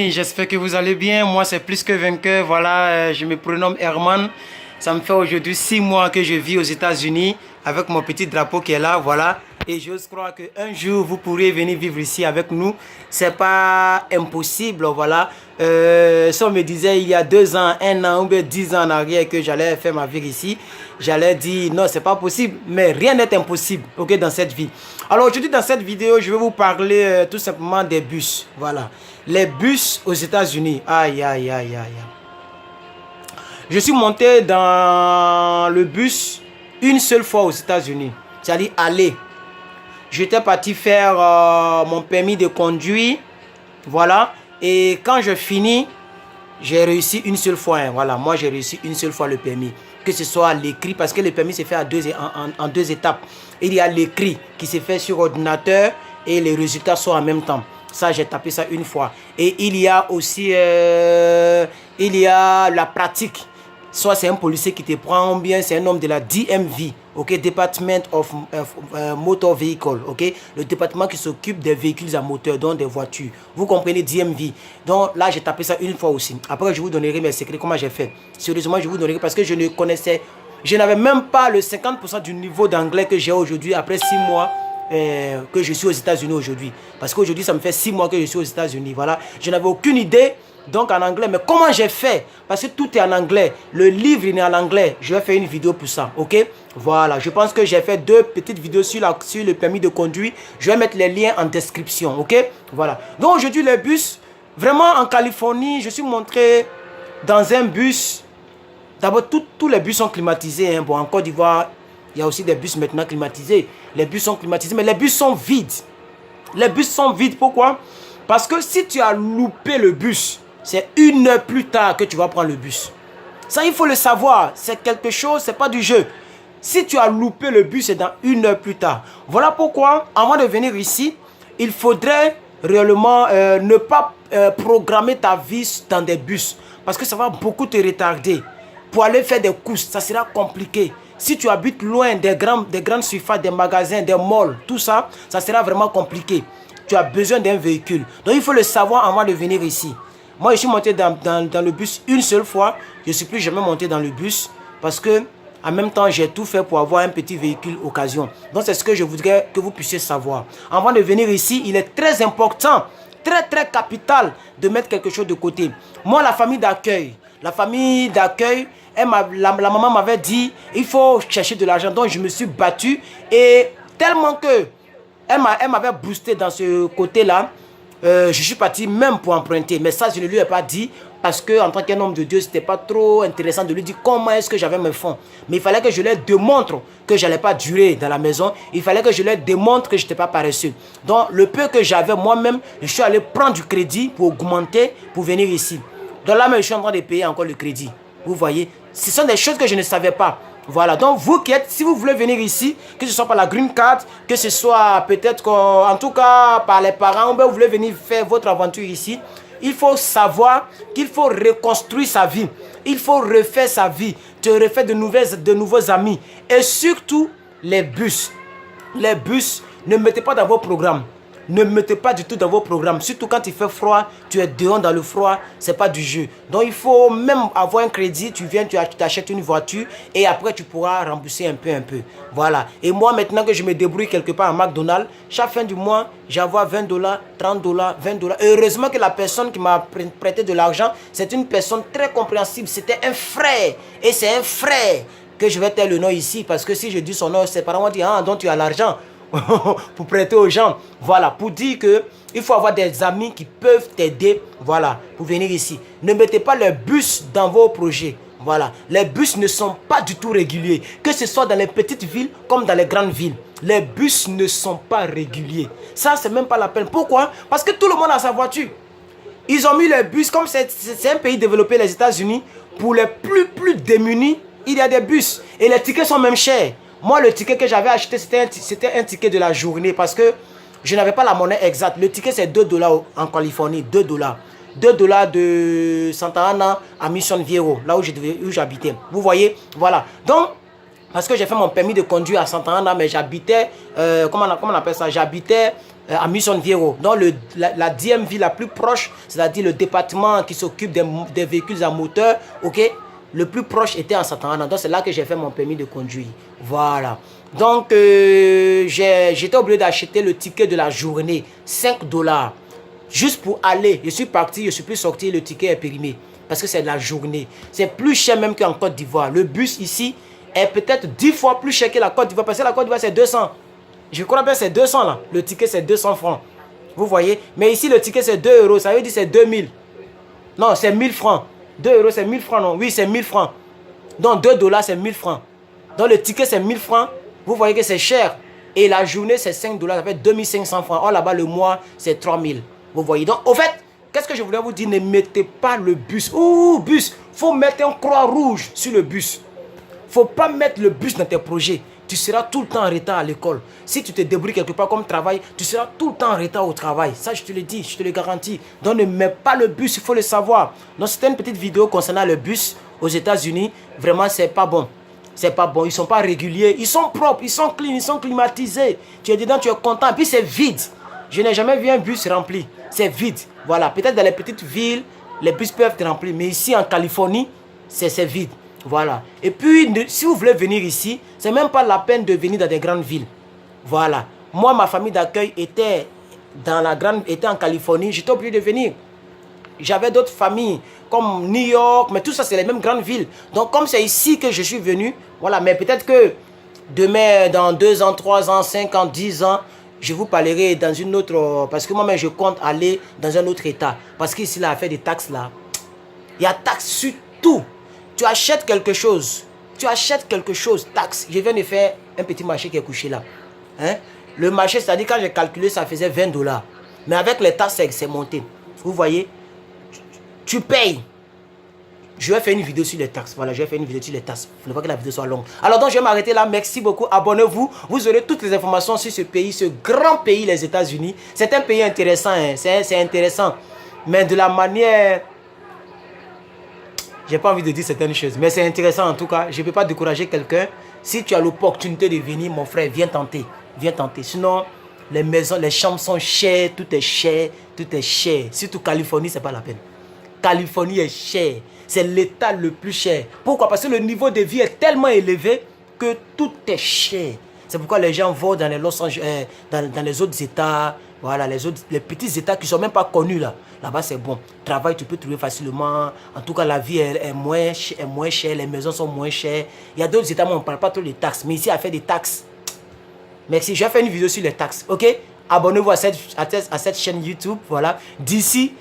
J'espère que vous allez bien. Moi, c'est plus que vainqueur. Voilà, je me prénomme Herman. Ça me fait aujourd'hui 6 mois que je vis aux États-Unis avec mon petit drapeau qui est là. Voilà. Et j'ose croire qu'un jour, vous pourrez venir vivre ici avec nous. C'est pas impossible. Voilà. Si on me disait il y a 2 ans, 1 an ou bien 10 ans en arrière que j'allais faire ma vie ici, j'allais dire non, c'est pas possible. Mais rien n'est impossible, ok, dans cette vie. Alors aujourd'hui, dans cette vidéo, je vais vous parler tout simplement des bus. Voilà. Les bus aux États-Unis. Aïe, aïe, aïe, aïe. Je suis monté dans le bus une seule fois aux États-Unis. C'est-à-dire aller. J'étais parti faire mon permis de conduire. Voilà. Et quand je finis, j'ai réussi une seule fois. Hein. Voilà. Moi, j'ai réussi une seule fois le permis. Que ce soit l'écrit, parce que le permis se fait en 2 étapes. Il y a l'écrit qui se fait sur ordinateur et les résultats sont en même temps. Ça, j'ai tapé ça une fois. Et il y a aussi la pratique. Soit c'est un policier qui te prend, ou bien c'est un homme de la DMV, ok, Department of Motor Vehicle, ok, le département qui s'occupe des véhicules à moteur, donc des voitures. Vous comprenez, DMV. Donc là, j'ai tapé ça une fois aussi. Après, je vous donnerai mes secrets, comment j'ai fait. Sérieusement, je vous donnerai parce que je ne connaissais, je n'avais même pas le 50% du niveau d'anglais que j'ai aujourd'hui après 6 mois. Que je suis aux États-Unis aujourd'hui. Parce qu'aujourd'hui, ça me fait 6 mois que je suis aux États-Unis. Voilà. Je n'avais aucune idée, donc en anglais. Mais comment j'ai fait? Parce que tout est en anglais. Le livre, il est en anglais. Je vais faire une vidéo pour ça. Ok? Voilà. Je pense que j'ai fait 2 petites vidéos sur le permis de conduire. Je vais mettre les liens en description. Ok? Voilà. Donc aujourd'hui, les bus, vraiment en Californie, je suis montré dans un bus. D'abord, tous les bus sont climatisés. Hein. Bon, en Côte d'Ivoire, il y a aussi des bus maintenant climatisés. Les bus sont climatisés, mais les bus sont vides. Les bus sont vides, pourquoi? Parce que si tu as loupé le bus, c'est 1 heure plus tard que tu vas prendre le bus. Ça, il faut le savoir. C'est quelque chose, c'est pas du jeu. Si tu as loupé le bus, c'est dans 1 heure plus tard. Voilà pourquoi, avant de venir ici, il faudrait réellement ne pas programmer ta vie dans des bus. Parce que ça va beaucoup te retarder. Pour aller faire des courses, ça sera compliqué. Si tu habites loin des grandes surfaces, des magasins, des malls, tout ça, ça sera vraiment compliqué. Tu as besoin d'un véhicule. Donc il faut le savoir avant de venir ici. Moi, je suis monté dans le bus une seule fois. Je ne suis plus jamais monté dans le bus parce que, en même temps, j'ai tout fait pour avoir un petit véhicule occasion. Donc c'est ce que je voudrais que vous puissiez savoir. Avant de venir ici, il est très important, très capital de mettre quelque chose de côté. Moi, la famille d'accueil, la maman m'avait dit, il faut chercher de l'argent. Donc, je me suis battu. Et tellement que elle m'avait boosté dans ce côté-là, je suis parti même pour emprunter. Mais ça, je ne lui ai pas dit. Parce qu'en tant qu'un homme de Dieu, ce n'était pas trop intéressant de lui dire comment est-ce que j'avais mes fonds. Mais il fallait que je leur démontre que je n'allais pas durer dans la maison. Il fallait que je leur démontre que je n'étais pas paresseux. Donc, le peu que j'avais moi-même, je suis allé prendre du crédit pour augmenter, pour venir ici. Donc là, je suis en train de payer encore le crédit. Vous voyez, ce sont des choses que je ne savais pas. Voilà, donc vous qui êtes, si vous voulez venir ici, que ce soit par la green card, que ce soit peut-être, en tout cas par les parents, ou bien vous voulez venir faire votre aventure ici, il faut savoir qu'il faut reconstruire sa vie. Il faut refaire sa vie, te refaire de nouveaux amis. Et surtout, les bus. Les bus, ne mettez pas dans vos programmes. Ne mettez pas du tout dans vos programmes. Surtout quand il fait froid, tu es dehors dans le froid, c'est pas du jeu. Donc il faut même avoir un crédit, tu viens, tu achètes une voiture et après tu pourras rembourser un peu. Voilà. Et moi maintenant que je me débrouille quelque part à McDonald's, chaque fin du mois, j'envoie $20, $30, $20. Et heureusement que la personne qui m'a prêté de l'argent, c'est une personne très compréhensible. C'était un frère. Et c'est un frère que je vais taire le nom ici parce que si je dis son nom, ses parents vont dire, ah, donc tu as l'argent. Pour prêter aux gens, voilà, pour dire que il faut avoir des amis qui peuvent t'aider, voilà, pour venir ici. Ne mettez pas les bus dans vos projets, voilà. Les bus ne sont pas du tout réguliers, que ce soit dans les petites villes comme dans les grandes villes. Les bus ne sont pas réguliers. Ça, c'est même pas la peine. Pourquoi? Parce que tout le monde a sa voiture. Ils ont mis les bus, comme c'est un pays développé, les États-Unis, pour les plus démunis, il y a des bus. Et les tickets sont même chers. Moi, le ticket que j'avais acheté, c'était un ticket de la journée parce que je n'avais pas la monnaie exacte. Le ticket, c'est $2 en Californie, $2. $2 de Santa Ana à Mission Viejo, là où j'habitais. Vous voyez, voilà. Donc, parce que j'ai fait mon permis de conduire à Santa Ana, mais j'habitais, comment on appelle ça? J'habitais à Mission Viejo. Donc la DMV la plus proche, c'est-à-dire le département qui s'occupe des véhicules à moteur, ok, le plus proche était en Santa Ana. Donc c'est là que j'ai fait mon permis de conduire. Voilà. Donc j'étais obligé d'acheter le ticket de la journée, 5 $. Juste pour aller. Je suis parti, je ne suis plus sorti, le ticket est périmé. Parce que c'est de la journée. C'est plus cher même qu'en Côte d'Ivoire. Le bus ici est peut-être 10 fois plus cher que la Côte d'Ivoire. Parce que la Côte d'Ivoire c'est 200. Je crois bien c'est 200 là. Le ticket c'est 200 francs. Vous voyez. Mais ici le ticket c'est 2 €. Ça veut dire c'est 2000. Non, c'est 1000 francs. 2 € c'est 1000 francs non. Oui, c'est 1000 francs. Donc 2 $ c'est 1000 francs. Donc le ticket c'est 1000 francs. Vous voyez que c'est cher. Et la journée c'est 5 $. Ça fait 2500 francs. Or là-bas le mois c'est 3000. Vous voyez. Donc au fait, qu'est-ce que je voulais vous dire? Ne mettez pas le bus. Ouh, bus. Faut mettre un croix rouge sur le bus. Faut pas mettre le bus dans tes projets. Tu seras tout le temps en retard à l'école. Si tu te débrouilles quelque part comme travail, tu seras tout le temps en retard au travail. Ça, je te le dis, je te le garantis. Donc, ne mets pas le bus, il faut le savoir. Donc, c'était une petite vidéo concernant le bus aux États-Unis. Vraiment, c'est pas bon. C'est pas bon. Ils sont pas réguliers. Ils sont propres, ils sont clean, ils sont climatisés. Tu es dedans, tu es content. Et puis, c'est vide. Je n'ai jamais vu un bus rempli. C'est vide. Voilà. Peut-être dans les petites villes, les bus peuvent être remplis. Mais ici, en Californie, c'est vide. Voilà. Et puis, si vous voulez venir ici, c'est même pas la peine de venir dans des grandes villes. Voilà. Moi, ma famille d'accueil était en Californie. J'étais obligé de venir. J'avais d'autres familles comme New York, mais tout ça, c'est les mêmes grandes villes. Donc, comme c'est ici que je suis venu, voilà. Mais peut-être que demain, dans 2 ans, 3 ans, 5 ans, 10 ans, je vous parlerai dans une autre... Parce que moi-même, je compte aller dans un autre état. Parce qu'ici, là, à faire des taxes, là, il y a taxes sur tout. Tu achètes quelque chose, taxe. Je viens de faire un petit marché qui est couché là. Hein? Le marché, c'est-à-dire quand j'ai calculé, ça faisait 20 $. Mais avec les taxes, c'est monté. Vous voyez, tu payes. Je vais faire une vidéo sur les taxes. Voilà, je vais faire une vidéo sur les taxes. Il ne faut pas que la vidéo soit longue. Alors donc, je vais m'arrêter là. Merci beaucoup. Abonnez-vous. Vous aurez toutes les informations sur ce pays, ce grand pays, les États-Unis. C'est un pays intéressant. Hein? C'est intéressant. Mais de la manière... J'ai pas envie de dire certaines choses, mais c'est intéressant en tout cas. Je ne peux pas décourager quelqu'un. Si tu as l'opportunité de venir, mon frère, viens tenter. Viens tenter. Sinon, les maisons, les chambres sont chères, tout est cher, tout est cher. Surtout Californie, c'est pas la peine. Californie est cher. C'est l'état le plus cher. Pourquoi? Parce que le niveau de vie est tellement élevé que tout est cher. C'est pourquoi les gens vont dans les Los Angeles, dans les autres États. Voilà, les petits États qui ne sont même pas connus là. Là-bas, c'est bon. Travail, tu peux trouver facilement. En tout cas, la vie est moins chère. Les maisons sont moins chères. Il y a d'autres États où on ne parle pas trop des taxes. Mais ici, à faire des taxes. Merci. Je vais faire une vidéo sur les taxes. OK? Abonnez-vous à cette chaîne YouTube. Voilà. D'ici,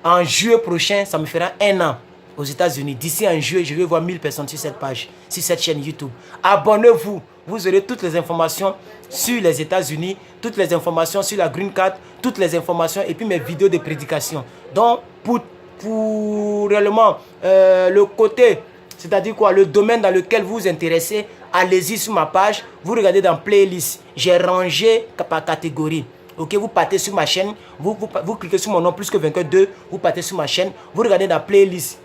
en juillet prochain, ça me fera 1 an aux États-Unis. D'ici en juillet, je vais voir 1000 personnes sur cette page, sur cette chaîne YouTube. Abonnez-vous. Vous aurez toutes les informations sur les États-Unis, toutes les informations sur la Green Card, toutes les informations et puis mes vidéos de prédication. Donc, pour réellement le côté, c'est-à-dire quoi, le domaine dans lequel vous vous intéressez, allez-y sur ma page, vous regardez dans playlist. J'ai rangé par catégorie. Ok, vous partez sur ma chaîne, vous cliquez sur mon nom plus que 22, vous partez sur ma chaîne, vous regardez dans playlist.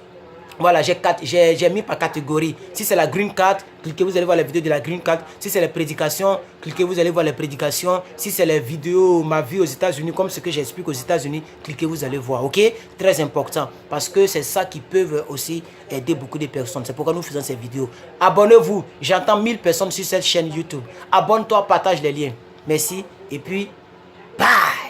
Voilà, j'ai mis par catégorie. Si c'est la Green Card, cliquez, vous allez voir les vidéos de la Green Card. Si c'est les prédications, cliquez, vous allez voir les prédications. Si c'est les vidéos, ma vie aux États-Unis, comme ce que j'explique aux États-Unis, cliquez, vous allez voir. Ok? Très important. Parce que c'est ça qui peut aussi aider beaucoup de personnes. C'est pourquoi nous faisons ces vidéos. Abonnez-vous. J'entends 1000 personnes sur cette chaîne YouTube. Abonne-toi, partage les liens. Merci. Et puis, bye!